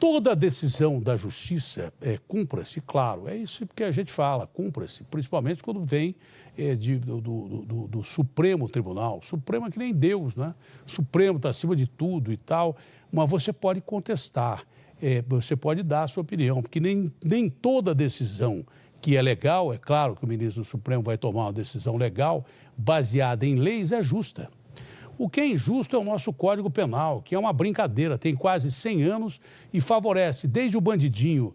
toda decisão da justiça cumpra-se, claro, é isso que a gente fala, cumpra-se, principalmente quando vem do Supremo Tribunal. O Supremo é que nem Deus, né? O Supremo está acima de tudo e tal, mas você pode contestar, você pode dar a sua opinião, porque nem toda decisão que é legal, é claro que o ministro do Supremo vai tomar uma decisão legal, baseada em leis, é justa. O que é injusto é o nosso Código Penal, que é uma brincadeira, tem quase 100 anos e favorece desde o bandidinho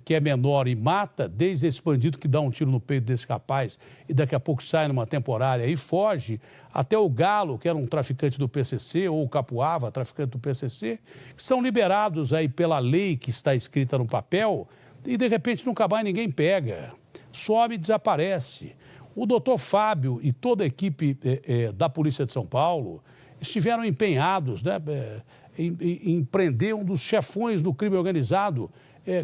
que é menor e mata, desde esse bandido que dá um tiro no peito desse rapaz e daqui a pouco sai numa temporária e foge, até o Galo, que era um traficante do PCC, ou o Capuava, traficante do PCC, que são liberados aí pela lei que está escrita no papel e de repente nunca mais ninguém pega, some e desaparece. O doutor Fábio e toda a equipe da Polícia de São Paulo estiveram empenhados, né, em prender um dos chefões do crime organizado,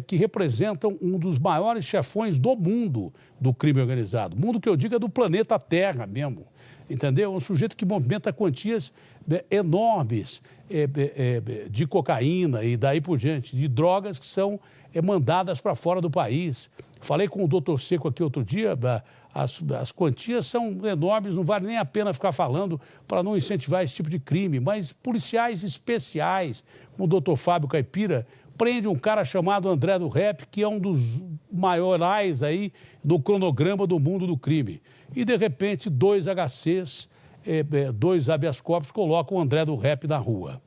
que representam um dos maiores chefões do mundo do crime organizado. Mundo que eu digo é do planeta Terra mesmo, entendeu? Um sujeito que movimenta quantias enormes de cocaína e daí por diante, de drogas que são mandadas para fora do país. Falei com o doutor Seco aqui outro dia, as quantias são enormes, não vale nem a pena ficar falando para não incentivar esse tipo de crime, mas policiais especiais, como o doutor Fábio Caipira, prende um cara chamado André do Rep, que é um dos maiorais aí no cronograma do mundo do crime. E, de repente, 2 HCs, 2 habeas corpus colocam o André do Rep na rua.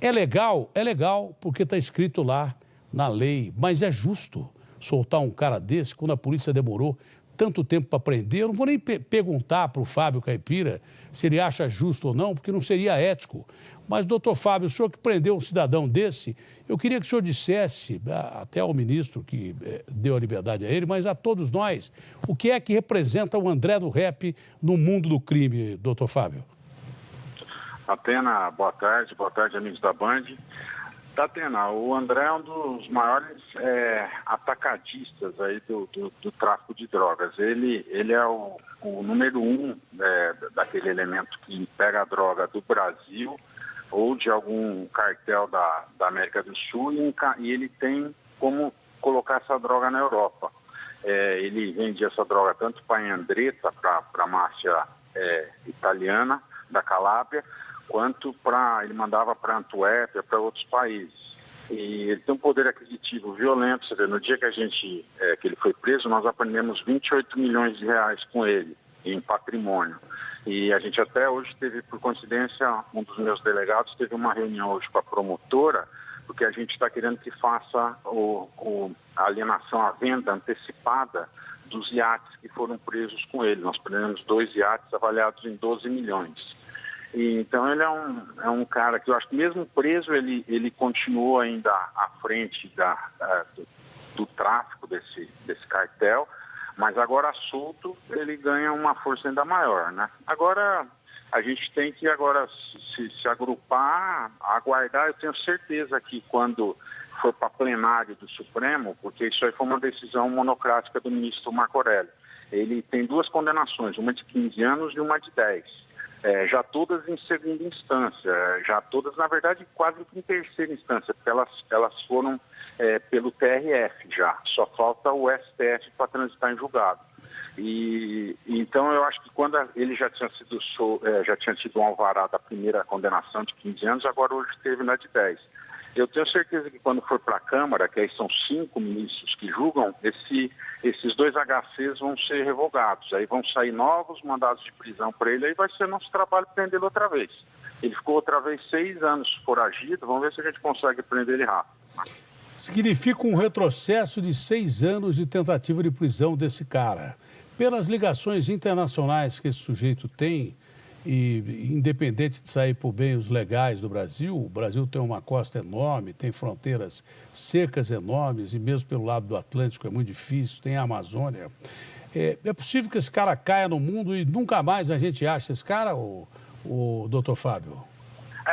É legal, porque está escrito lá na lei, mas é justo soltar um cara desse quando a polícia demorou tanto tempo para prender. Eu não vou nem perguntar para o Fábio Caipira se ele acha justo ou não, porque não seria ético. Mas, doutor Fábio, o senhor que prendeu um cidadão desse, eu queria que o senhor dissesse, até ao ministro que deu a liberdade a ele, mas a todos nós, o que é que representa o André do Rep no mundo do crime, doutor Fábio? Atena, boa tarde, amigos da Band. Atena, o André é um dos maiores atacadistas aí do tráfico de drogas. Ele é o número 1 daquele elemento que pega a droga do Brasil ou de algum cartel da América do Sul e ele tem como colocar essa droga na Europa. Ele vendia essa droga tanto para a Andretta, para a máfia italiana da Calábria, quanto ele mandava para Antuérpia, para outros países. E ele tem um poder aquisitivo violento. Você vê, no dia que que ele foi preso, nós aprendemos 28 milhões de reais com ele em patrimônio. E a gente até hoje teve, por coincidência, um dos meus delegados teve uma reunião hoje com a promotora, porque a gente está querendo que faça a alienação, a venda antecipada dos iates que foram presos com ele. Nós prendemos 2 iates avaliados em 12 milhões. E, então ele é um cara que eu acho que mesmo preso ele continuou ainda à frente do tráfico desse cartel, mas agora solto ele ganha uma força ainda maior, né? Agora a gente tem que se agrupar, aguardar. Eu tenho certeza que quando for para plenário do Supremo, porque isso aí foi uma decisão monocrática do ministro Marco Aurélio, ele tem 2 condenações, uma de 15 anos e uma de 10. Já todas em segunda instância, já todas, na verdade, quase que em terceira instância, porque elas foram pelo TRF já, só falta o STF para transitar em julgado. E então eu acho que quando ele já tinha tido um alvará da primeira condenação de 15 anos, agora hoje teve na de 10. Eu tenho certeza que quando for para a Câmara, que aí são 5 ministros que julgam, esses 2 HCs vão ser revogados. Aí vão sair novos mandados de prisão para ele, aí vai ser nosso trabalho prendê-lo outra vez. Ele ficou outra vez 6 anos foragido, vamos ver se a gente consegue prender ele rápido. Significa um retrocesso de 6 anos de tentativa de prisão desse cara. Pelas ligações internacionais que esse sujeito tem, e independente de sair por meios legais do Brasil, o Brasil tem uma costa enorme, tem fronteiras, cercas enormes, e mesmo pelo lado do Atlântico é muito difícil, tem a Amazônia. É possível que esse cara caia no mundo e nunca mais a gente ache esse cara, o doutor Fábio?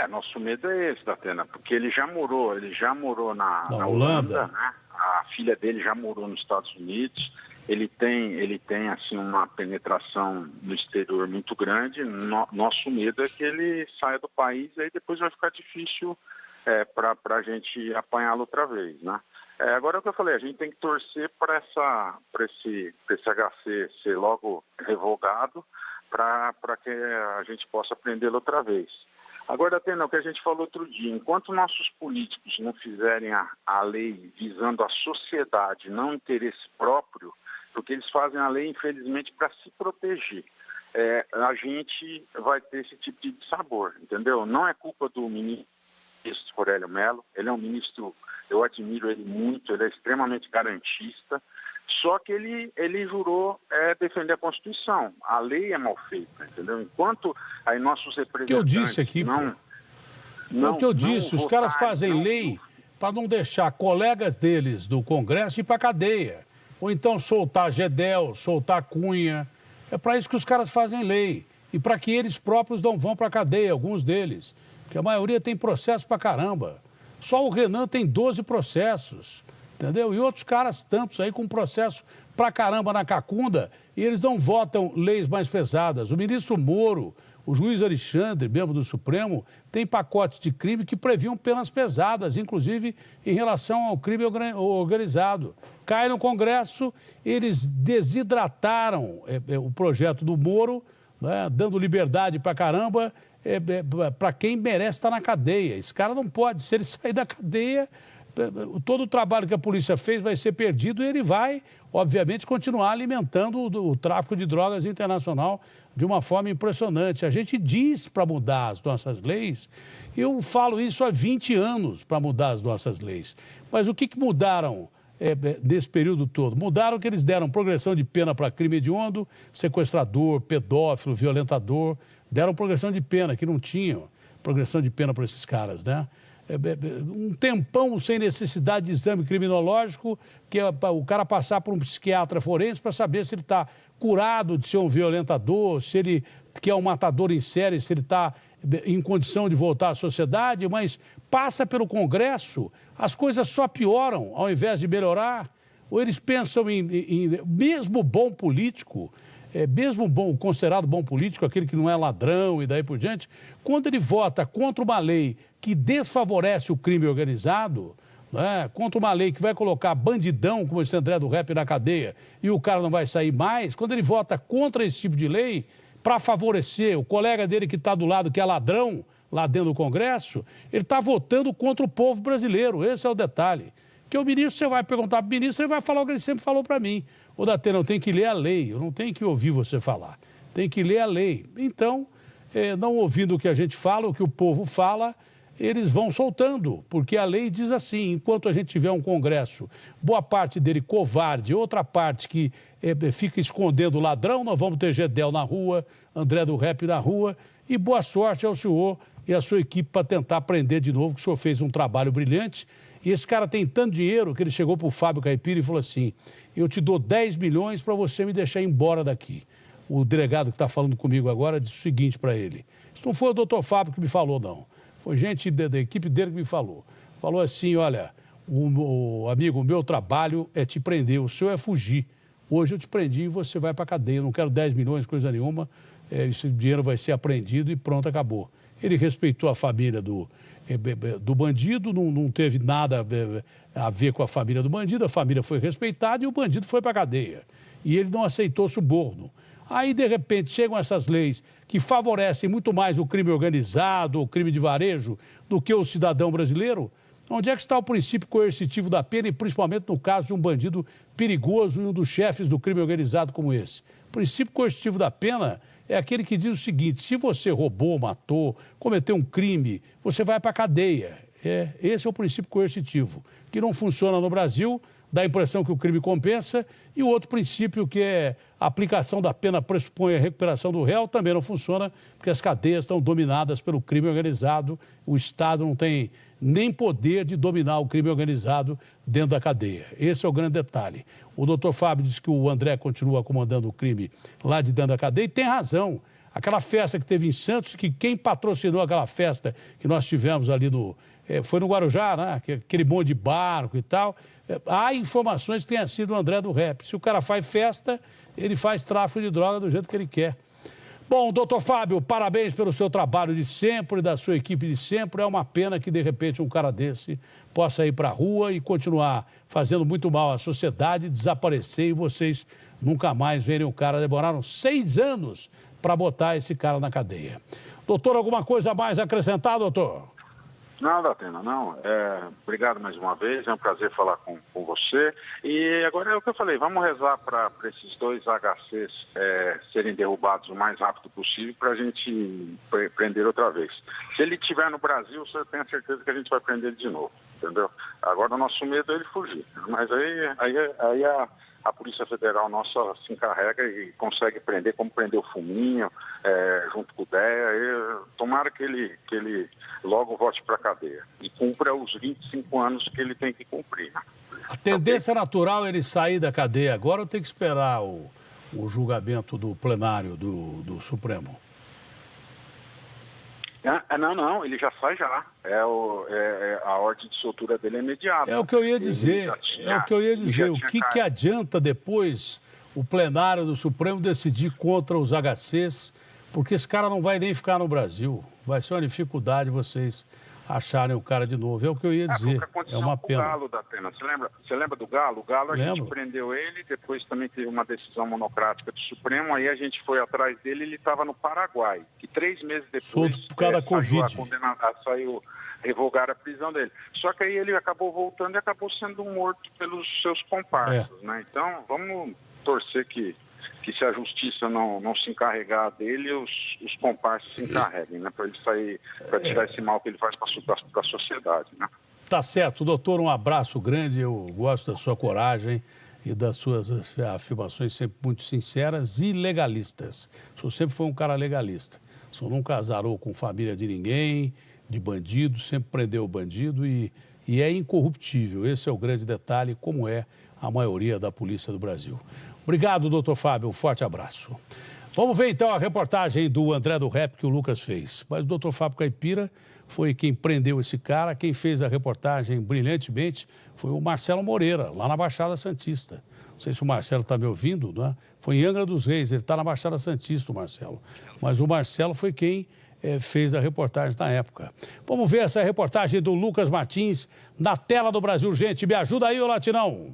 Nosso medo é esse, Datena, porque ele já morou na Holanda, né? A filha dele já morou nos Estados Unidos. Ele tem assim, uma penetração no exterior muito grande. Nosso medo é que ele saia do país e aí depois vai ficar difícil para a gente apanhá-lo outra vez, né? Agora é o que eu falei, a gente tem que torcer para esse HC ser logo revogado para que a gente possa prendê-lo outra vez. Agora, Atena, o que a gente falou outro dia, enquanto nossos políticos não fizerem a lei visando a sociedade, não o interesse próprio, porque eles fazem a lei, infelizmente, para se proteger, a gente vai ter esse tipo de sabor, entendeu? Não é culpa do ministro Aurélio Mello, ele é um ministro, eu admiro ele muito, ele é extremamente garantista, só que ele jurou defender a Constituição. A lei é mal feita, entendeu? Enquanto aí nossos representantes... Que eu disse aqui, o que eu disse, os caras fazem lei para não deixar colegas deles do Congresso ir para a cadeia. Ou então soltar Gedel, soltar Cunha. É para isso que os caras fazem lei. E para que eles próprios não vão para a cadeia, alguns deles. Porque a maioria tem processo para caramba. Só o Renan tem 12 processos. Entendeu? E outros caras tantos aí com processo pra caramba na cacunda e eles não votam leis mais pesadas. O ministro Moro, o juiz Alexandre, membro do Supremo, tem pacotes de crime que previam penas pesadas, inclusive em relação ao crime organizado. Cai no Congresso, eles desidrataram o projeto do Moro, né, dando liberdade pra caramba para quem merece estar na cadeia. Esse cara não pode, se ele sair da cadeia... todo o trabalho que a polícia fez vai ser perdido e ele vai, obviamente, continuar alimentando o tráfico de drogas internacional de uma forma impressionante. A gente diz para mudar as nossas leis, eu falo isso há 20 anos para mudar as nossas leis. Mas o que mudaram nesse período todo? Mudaram que eles deram progressão de pena para crime hediondo, sequestrador, pedófilo, violentador, deram progressão de pena, que não tinham progressão de pena para esses caras, né? Um tempão sem necessidade de exame criminológico, que é o cara passar por um psiquiatra forense para saber se ele está curado de ser um violentador, se ele que é um matador em série, se ele está em condição de voltar à sociedade, mas passa pelo Congresso, as coisas só pioram ao invés de melhorar. Ou eles pensam mesmo bom político, mesmo considerado bom político, aquele que não é ladrão e daí por diante, quando ele vota contra uma lei que desfavorece o crime organizado, né, contra uma lei que vai colocar bandidão, como esse André do Rap, na cadeia e o cara não vai sair mais, quando ele vota contra esse tipo de lei, para favorecer o colega dele que está do lado, que é ladrão, lá dentro do Congresso, ele está votando contra o povo brasileiro. Esse é o detalhe. Que o ministro, você vai perguntar para o ministro, ele vai falar o que ele sempre falou para mim. Ô, Datena, eu tenho que ler a lei, eu não tenho que ouvir você falar. Tem que ler a lei. Então, não ouvindo o que a gente fala, o que o povo fala, eles vão soltando, porque a lei diz assim, enquanto a gente tiver um Congresso, boa parte dele covarde, outra parte que fica escondendo o ladrão, nós vamos ter Gedel na rua, André do Rap na rua, e boa sorte ao senhor e à sua equipe para tentar prender de novo, que o senhor fez um trabalho brilhante. E esse cara tem tanto dinheiro que ele chegou para o Fábio Caipira e falou assim, eu te dou 10 milhões para você me deixar embora daqui. O delegado que está falando comigo agora disse o seguinte para ele, isso não foi o doutor Fábio que me falou, não. Foi gente da equipe dele que me falou. Falou assim, olha, amigo, o meu trabalho é te prender, o seu é fugir. Hoje eu te prendi e você vai para a cadeia, eu não quero 10 milhões, coisa nenhuma, esse dinheiro vai ser apreendido e pronto, acabou. Ele respeitou a família do bandido, não teve nada a ver com a família do bandido, a família foi respeitada e o bandido foi para a cadeia. E ele não aceitou suborno. Aí, de repente, chegam essas leis que favorecem muito mais o crime organizado, o crime de varejo, do que o cidadão brasileiro. Onde é que está o princípio coercitivo da pena e principalmente no caso de um bandido perigoso e um dos chefes do crime organizado como esse? O princípio coercitivo da pena é aquele que diz o seguinte, se você roubou, matou, cometeu um crime, você vai para a cadeia. Esse é o princípio coercitivo, que não funciona no Brasil, dá a impressão que o crime compensa, e o outro princípio, que é a aplicação da pena pressupõe a recuperação do réu, também não funciona, porque as cadeias estão dominadas pelo crime organizado, o Estado não tem nem poder de dominar o crime organizado dentro da cadeia. Esse é o grande detalhe. O doutor Fábio disse que o André continua comandando o crime lá de dentro da cadeia, e tem razão. Aquela festa que teve em Santos, que quem patrocinou aquela festa que nós tivemos ali foi no Guarujá, né? Aquele monte de barco e tal. Há informações que tenha sido o André do Rap. Se o cara faz festa, ele faz tráfico de droga do jeito que ele quer. Bom, doutor Fábio, parabéns pelo seu trabalho de sempre, da sua equipe de sempre. É uma pena que, de repente, um cara desse possa ir para a rua e continuar fazendo muito mal à sociedade, desaparecer e vocês nunca mais verem o cara. Demoraram 6 anos para botar esse cara na cadeia. Doutor, alguma coisa a mais a acrescentar, doutor? Não, Datena, não. Obrigado mais uma vez, é um prazer falar com você. E agora é o que eu falei, vamos rezar para esses 2 HCs serem derrubados o mais rápido possível para a gente prender outra vez. Se ele estiver no Brasil, você tem a certeza que a gente vai prender ele de novo, entendeu? Agora o nosso medo é ele fugir. Mas aí a Polícia Federal nossa se encarrega e consegue prender, como prendeu o Fuminho, junto com o DEA. Tomara que ele logo volte para a cadeia e cumpra os 25 anos que ele tem que cumprir. Né? A tendência natural é ele sair da cadeia agora ou tem que esperar o julgamento do plenário do Supremo? Não, ele já sai já. A ordem de soltura dele é imediata. É o que eu ia dizer. O que adianta depois o plenário do Supremo decidir contra os HCs? Porque esse cara não vai nem ficar no Brasil. Vai ser uma dificuldade vocês acharem o cara de novo. É o que eu ia dizer. É uma pena. O Galo, Datena. Você lembra do Galo? O Galo, a gente prendeu ele, depois também teve uma decisão monocrática do Supremo, aí a gente foi atrás dele, ele estava no Paraguai, que 3 meses depois solto por causa da Covid. Saiu revogar a prisão dele. Só que aí ele acabou voltando e acabou sendo morto pelos seus comparsas, né? Então, vamos torcer que se a justiça não se encarregar dele, os comparsas se encarreguem, né? Para ele sair, para tirar esse mal que ele faz para a sociedade, né? Tá certo, doutor, um abraço grande, eu gosto da sua coragem e das suas afirmações sempre muito sinceras e legalistas. O senhor sempre foi um cara legalista. O senhor nunca azarou com família de ninguém, de bandido, sempre prendeu o bandido e é incorruptível. Esse é o grande detalhe, como é a maioria da polícia do Brasil. Obrigado, doutor Fábio, um forte abraço. Vamos ver então a reportagem do André do Rap que o Lucas fez. Mas o doutor Fábio Caipira foi quem prendeu esse cara, quem fez a reportagem brilhantemente foi o Marcelo Moreira, lá na Baixada Santista. Não sei se o Marcelo está me ouvindo, não é? Foi em Angra dos Reis, ele está na Baixada Santista, o Marcelo. Mas o Marcelo foi quem fez a reportagem na época. Vamos ver essa reportagem do Lucas Martins na tela do Brasil. Gente, me ajuda aí, ô Latinão.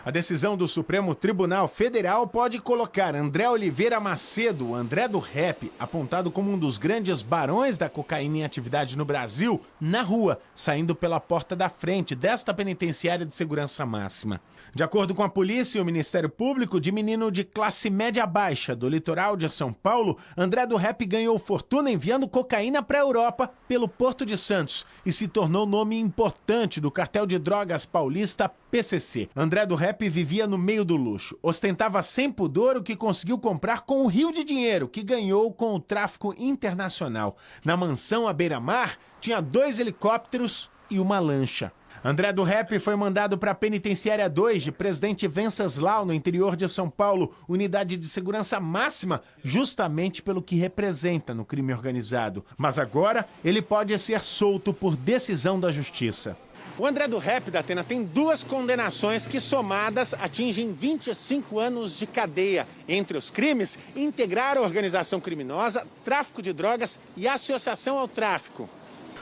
A decisão do Supremo Tribunal Federal pode colocar André Oliveira Macedo, André do Rap, apontado como um dos grandes barões da cocaína em atividade no Brasil, na rua, saindo pela porta da frente desta penitenciária de segurança máxima. De acordo com a polícia e o Ministério Público, de menino de classe média baixa do litoral de São Paulo, André do Rap ganhou fortuna enviando cocaína para a Europa pelo Porto de Santos e se tornou nome importante do cartel de drogas paulista PCC. André do Rap vivia no meio do luxo, ostentava sem pudor o que conseguiu comprar com o rio de dinheiro que ganhou com o tráfico internacional. Na mansão à beira-mar, tinha 2 helicópteros e uma lancha. André do Rap foi mandado para a Penitenciária 2 de Presidente Venceslau, no interior de São Paulo, unidade de segurança máxima, justamente pelo que representa no crime organizado. Mas agora ele pode ser solto por decisão da Justiça. O André do Rap, Datena, tem 2 condenações que, somadas, atingem 25 anos de cadeia. Entre os crimes, integrar a organização criminosa, tráfico de drogas e associação ao tráfico.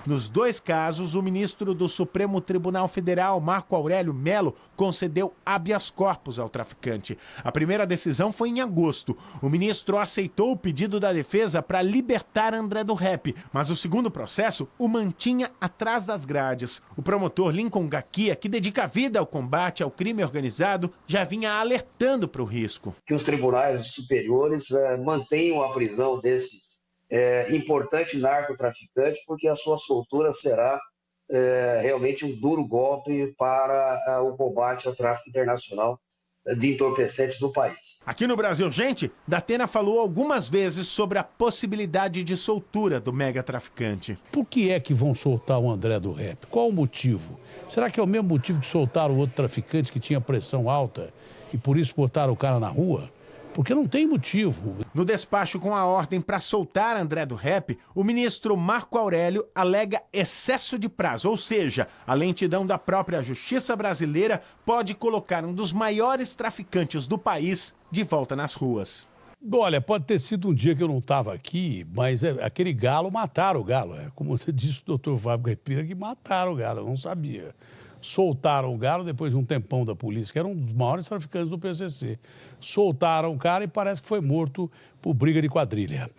Nos 2 casos, o ministro do Supremo Tribunal Federal, Marco Aurélio Mello, concedeu habeas corpus ao traficante. A primeira decisão foi em agosto. O ministro aceitou o pedido da defesa para libertar André do Rap, mas o segundo processo o mantinha atrás das grades. O promotor Lincoln Gaquia, que dedica a vida ao combate ao crime organizado, já vinha alertando para o risco. Que os tribunais superiores mantenham a prisão desse importante narcotraficante, porque a sua soltura será realmente um duro golpe para o combate ao tráfico internacional de entorpecentes do país. Aqui no Brasil, gente, Datena falou algumas vezes sobre a possibilidade de soltura do mega-traficante. Por que é que vão soltar o André do Rap? Qual o motivo? Será que é o mesmo motivo que soltaram o outro traficante que tinha pressão alta e por isso botaram o cara na rua? Porque não tem motivo. No despacho com a ordem para soltar André do Rap, o ministro Marco Aurélio alega excesso de prazo, ou seja, a lentidão da própria justiça brasileira pode colocar um dos maiores traficantes do país de volta nas ruas. Olha, pode ter sido um dia que eu não estava aqui, mas aquele galo, mataram o galo. É como disse o doutor Fábio Caipira, que mataram o galo, eu não sabia. Soltaram o galo depois de um tempão da polícia, que era um dos maiores traficantes do PCC. Soltaram o cara e parece que foi morto por briga de quadrilha.